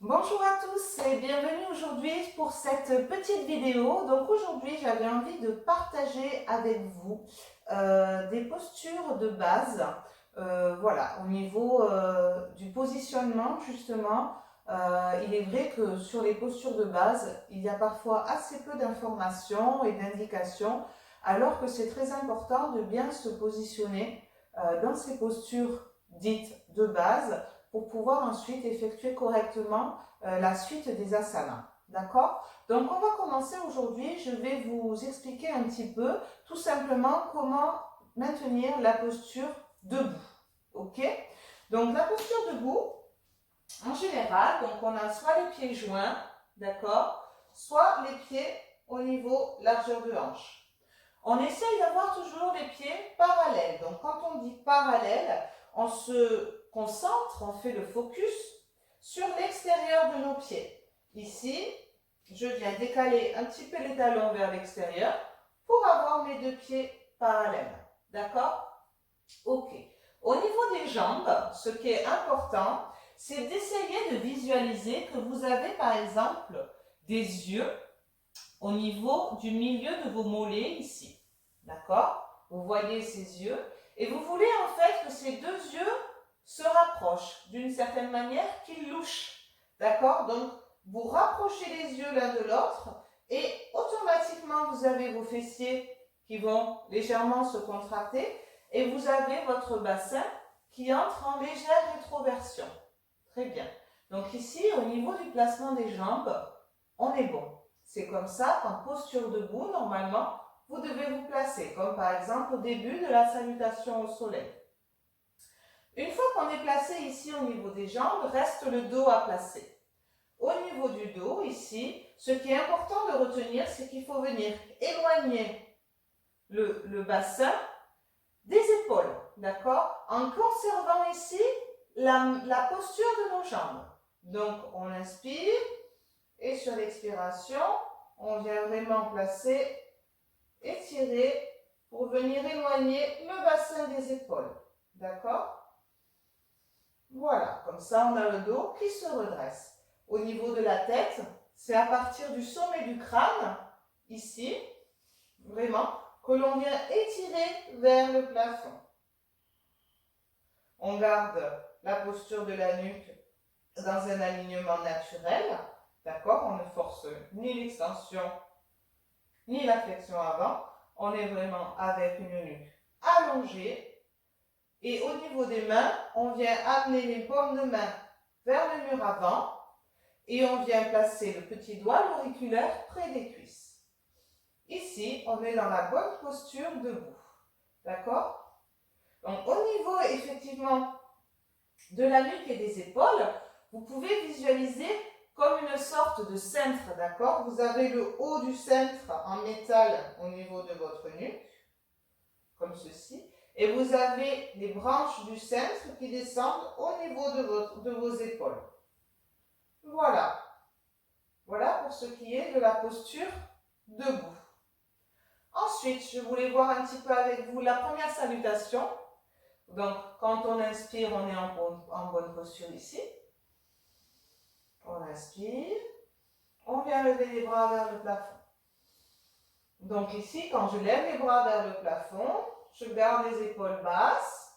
Bonjour à tous et bienvenue aujourd'hui pour cette petite vidéo. Donc aujourd'hui j'avais envie de partager avec vous des postures de base, voilà, au niveau du positionnement justement. Il est vrai que sur les postures de base, il y a parfois assez peu d'informations et d'indications, alors que c'est très important de bien se positionner dans ces postures dites de base pour pouvoir ensuite effectuer correctement la suite des asanas. D'accord? Donc, on va commencer aujourd'hui. Je vais vous expliquer un petit peu, tout simplement, comment maintenir la posture debout. Ok? Donc, la posture debout, en général, donc on a soit les pieds joints, d'accord? Soit les pieds au niveau largeur de hanche. On essaye d'avoir toujours les pieds parallèles. Donc, quand on dit parallèle, on se concentre, on fait le focus sur l'extérieur de nos pieds. Ici, je viens décaler un petit peu les talons vers l'extérieur pour avoir mes deux pieds parallèles. D'accord? Ok. Au niveau des jambes, ce qui est important, c'est d'essayer de visualiser que vous avez par exemple des yeux au niveau du milieu de vos mollets ici. D'accord? Vous voyez ces yeux et vous voulez en fait que ces deux yeux se rapprochent d'une certaine manière, qu'ils louchent. D'accord? Donc, vous rapprochez les yeux l'un de l'autre et automatiquement, vous avez vos fessiers qui vont légèrement se contracter et vous avez votre bassin qui entre en légère rétroversion. Très bien. Donc ici, au niveau du placement des jambes, on est bon. C'est comme ça qu'en posture debout, normalement, vous devez vous placer, comme par exemple au début de la salutation au soleil. Une fois qu'on est placé ici au niveau des jambes, reste le dos à placer. Au niveau du dos, ici, ce qui est important de retenir, c'est qu'il faut venir éloigner le bassin des épaules, d'accord? En conservant ici la posture de nos jambes. Donc, on inspire et sur l'expiration, on vient vraiment placer, étirer pour venir éloigner le bassin des épaules. D'accord? Voilà, comme ça on a le dos qui se redresse. Au niveau de la tête, c'est à partir du sommet du crâne, ici, vraiment, que l'on vient étirer vers le plafond. On garde la posture de la nuque dans un alignement naturel, d'accord? On ne force ni l'extension ni la flexion avant. On est vraiment avec une nuque allongée. Et au niveau des mains, on vient amener les paumes de main vers le mur avant et on vient placer le petit doigt l'auriculaire près des cuisses. Ici, on est dans la bonne posture debout. D'accord? Donc, au niveau effectivement de la nuque et des épaules, vous pouvez visualiser comme une sorte de cintre, d'accord? Vous avez le haut du cintre en métal au niveau de votre nuque, comme ceci, et vous avez les branches du cintre qui descendent au niveau de vos épaules. Voilà. Voilà pour ce qui est de la posture debout. Ensuite, je voulais voir un petit peu avec vous la première salutation. Donc, quand on inspire, on est en bonne posture ici. On inspire. On vient lever les bras vers le plafond. Donc ici, quand je lève les bras vers le plafond, je garde les épaules basses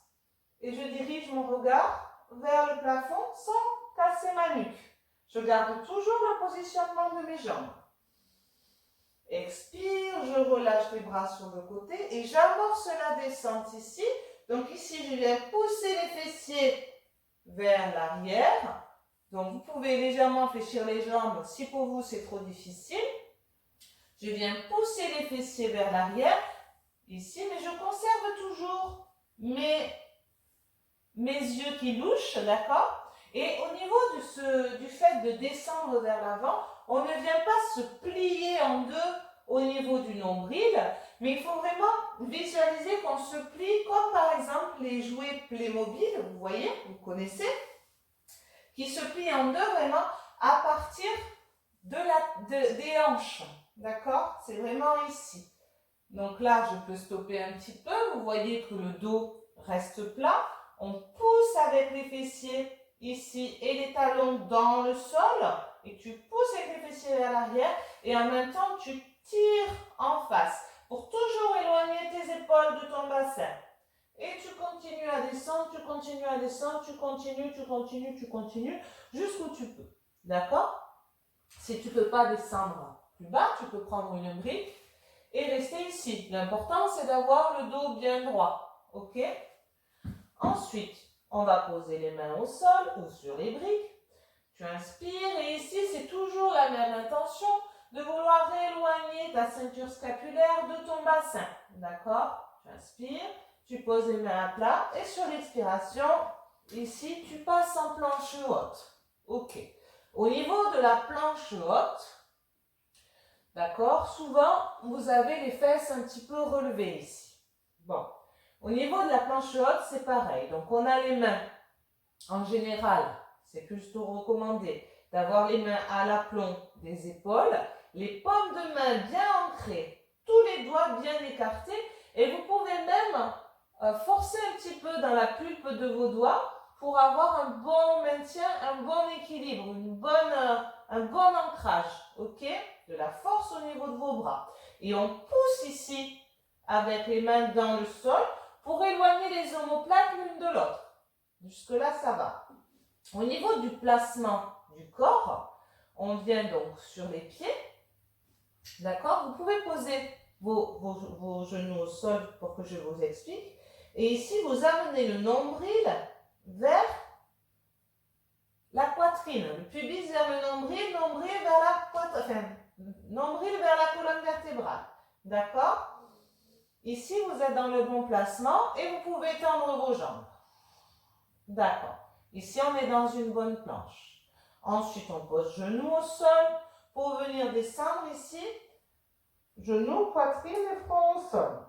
et je dirige mon regard vers le plafond sans casser ma nuque. Je garde toujours le positionnement de mes jambes. Expire, je relâche les bras sur le côté et j'amorce la descente ici. Donc ici, je viens pousser les fessiers vers l'arrière. Donc vous pouvez légèrement fléchir les jambes si pour vous c'est trop difficile. Je viens pousser les fessiers vers l'arrière, ici, mais je conserve toujours mes yeux qui louchent, d'accord? Et au niveau du fait de descendre vers l'avant, on ne vient pas se plier en deux au niveau du nombril, mais il faut vraiment visualiser qu'on se plie comme par exemple les jouets Playmobil, vous voyez, vous connaissez, qui se plient en deux vraiment à partir des hanches. D'accord? C'est vraiment ici. Donc là, je peux stopper un petit peu. Vous voyez que le dos reste plat. On pousse avec les fessiers ici et les talons dans le sol et tu pousses avec les fessiers vers l'arrière et en même temps tu tires en face pour toujours éloigner tes épaules de ton bassin. Et tu continues à descendre, tu continues à descendre, tu continues jusqu'où tu peux. D'accord? Si tu ne peux pas descendre plus bas, tu peux prendre une brique et rester ici. L'important, c'est d'avoir le dos bien droit. Ok? Ensuite, on va poser les mains au sol ou sur les briques. Tu inspires et ici, c'est toujours la même intention de vouloir éloigner ta ceinture scapulaire de ton bassin. D'accord? Tu inspires, tu poses les mains à plat et sur l'expiration, ici, tu passes en planche haute. Ok. Au niveau de la planche haute, d'accord, souvent, vous avez les fesses un petit peu relevées ici. Bon. Au niveau de la planche haute, c'est pareil. Donc, on a les mains, en général, c'est plutôt recommandé d'avoir les mains à l'aplomb des épaules, les paumes de main bien ancrées, tous les doigts bien écartés, et vous pouvez même forcer un petit peu dans la pulpe de vos doigts pour avoir un bon maintien, un bon équilibre, un bon ancrage, ok? De la force au niveau de vos bras. Et on pousse ici avec les mains dans le sol pour éloigner les omoplates l'une de l'autre. Jusque-là, ça va. Au niveau du placement du corps, on vient donc sur les pieds. D'accord? Vous pouvez poser vos genoux au sol pour que je vous explique. Et ici, vous amenez le nombril vers la poitrine. Le pubis vers le nombril, nombril vers la poitrine. Nombril vers la colonne vertébrale. D'accord? Ici, vous êtes dans le bon placement et vous pouvez tendre vos jambes. D'accord. Ici, on est dans une bonne planche. Ensuite, on pose genoux au sol pour venir descendre ici. Genoux, poitrine et front au sol.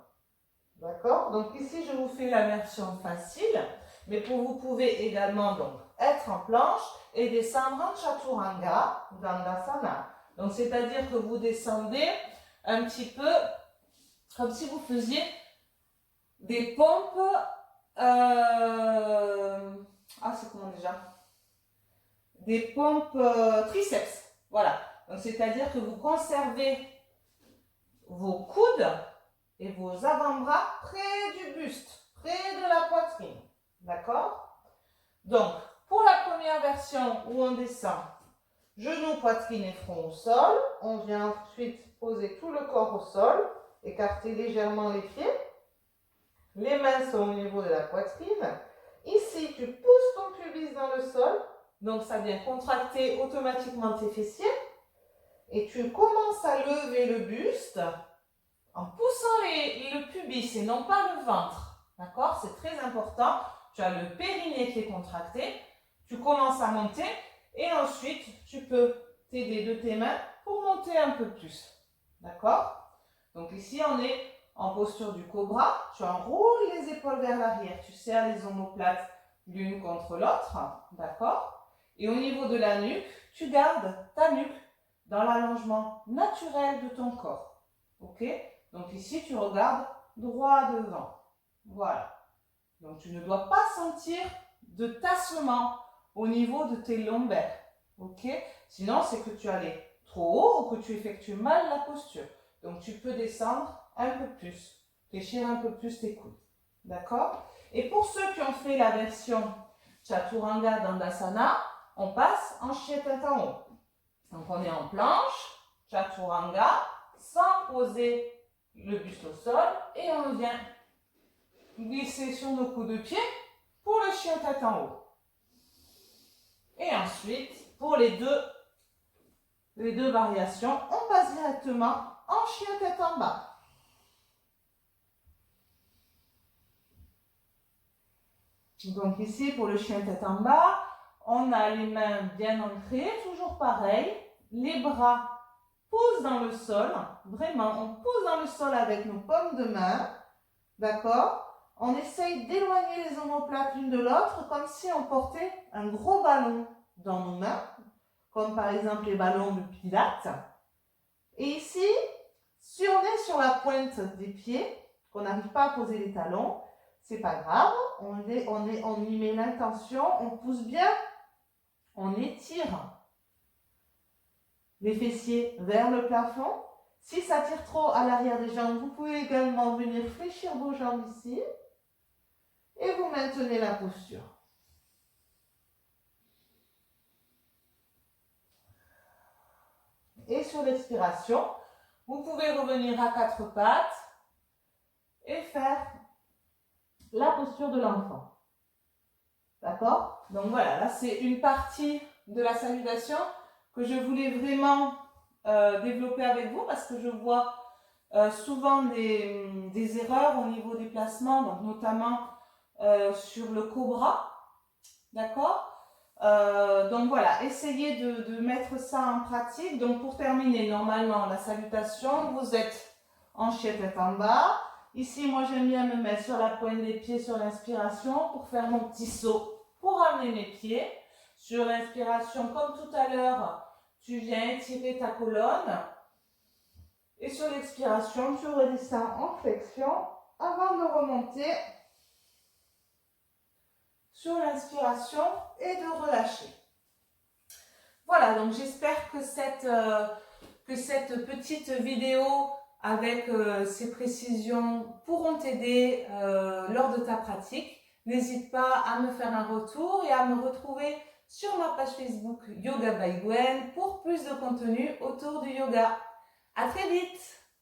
D'accord? Donc ici, je vous fais la version facile, mais vous pouvez également donc être en planche et descendre en Chaturanga, Dandasana. Donc, c'est-à-dire que vous descendez un petit peu comme si vous faisiez des pompes. C'est comment déjà? Des pompes triceps. Voilà. Donc, c'est-à-dire que vous conservez vos coudes et vos avant-bras près du buste, près de la poitrine. D'accord? Donc, pour la première version où on descend, genoux, poitrine et front au sol, on vient ensuite poser tout le corps au sol, écarter légèrement les pieds. Les mains sont au niveau de la poitrine. Ici, tu pousses ton pubis dans le sol, donc ça vient contracter automatiquement tes fessiers. Et tu commences à lever le buste en poussant le pubis et non pas le ventre. D'accord? C'est très important. Tu as le périnée qui est contracté. Tu commences à monter et ensuite, tu peux t'aider de tes mains pour monter un peu plus. D'accord? Donc ici, on est en posture du cobra. Tu enroules les épaules vers l'arrière. Tu serres les omoplates l'une contre l'autre. D'accord? Et au niveau de la nuque, tu gardes ta nuque dans l'allongement naturel de ton corps. Ok? Donc ici, tu regardes droit devant. Voilà. Donc tu ne dois pas sentir de tassement au niveau de tes lombaires. Ok? Sinon, c'est que tu allais trop haut ou que tu effectues mal la posture. Donc tu peux descendre un peu plus, fléchir un peu plus tes coudes. D'accord? Et pour ceux qui ont fait la version Chaturanga Dandasana, on passe en chien tête en haut. Donc on est en planche, Chaturanga, sans poser le buste au sol et on vient glisser sur nos coups de pied pour le chien tête en haut. Et ensuite, pour les deux variations, on passe directement en chien tête en bas. Donc ici, pour le chien tête en bas, on a les mains bien ancrées, toujours pareil. Les bras poussent dans le sol, vraiment, on pousse dans le sol avec nos paumes de main. D'accord? On essaye d'éloigner les omoplates l'une de l'autre comme si on portait un gros ballon dans nos mains, comme par exemple les ballons de pilates. Et ici, si on est sur la pointe des pieds, qu'on n'arrive pas à poser les talons, c'est pas grave, on y met l'intention, on pousse bien On étire les fessiers vers le plafond. Si ça tire trop à l'arrière des jambes, vous pouvez également venir fléchir vos jambes ici. Et vous maintenez la posture. Et sur l'expiration, vous pouvez revenir à quatre pattes et faire la posture de l'enfant. D'accord? Donc voilà, là c'est une partie de la salutation que je voulais vraiment développer avec vous parce que je vois souvent des erreurs au niveau des placements, donc notamment sur le cobra. D'accord? Donc voilà, essayez de mettre ça en pratique. Donc pour terminer, normalement, la salutation, vous êtes en chien tête en bas. Ici, moi j'aime bien me mettre sur la pointe des pieds sur l'inspiration pour faire mon petit saut, pour ramener mes pieds. Sur l'inspiration, comme tout à l'heure, tu viens étirer ta colonne. Et sur l'expiration, tu redescends en flexion avant de remonter sur l'inspiration et de relâcher. Voilà, donc j'espère que cette petite vidéo avec ces précisions pourront t'aider lors de ta pratique. N'hésite pas à me faire un retour et à me retrouver sur ma page Facebook Yoga by Gwen pour plus de contenu autour du yoga. À très vite!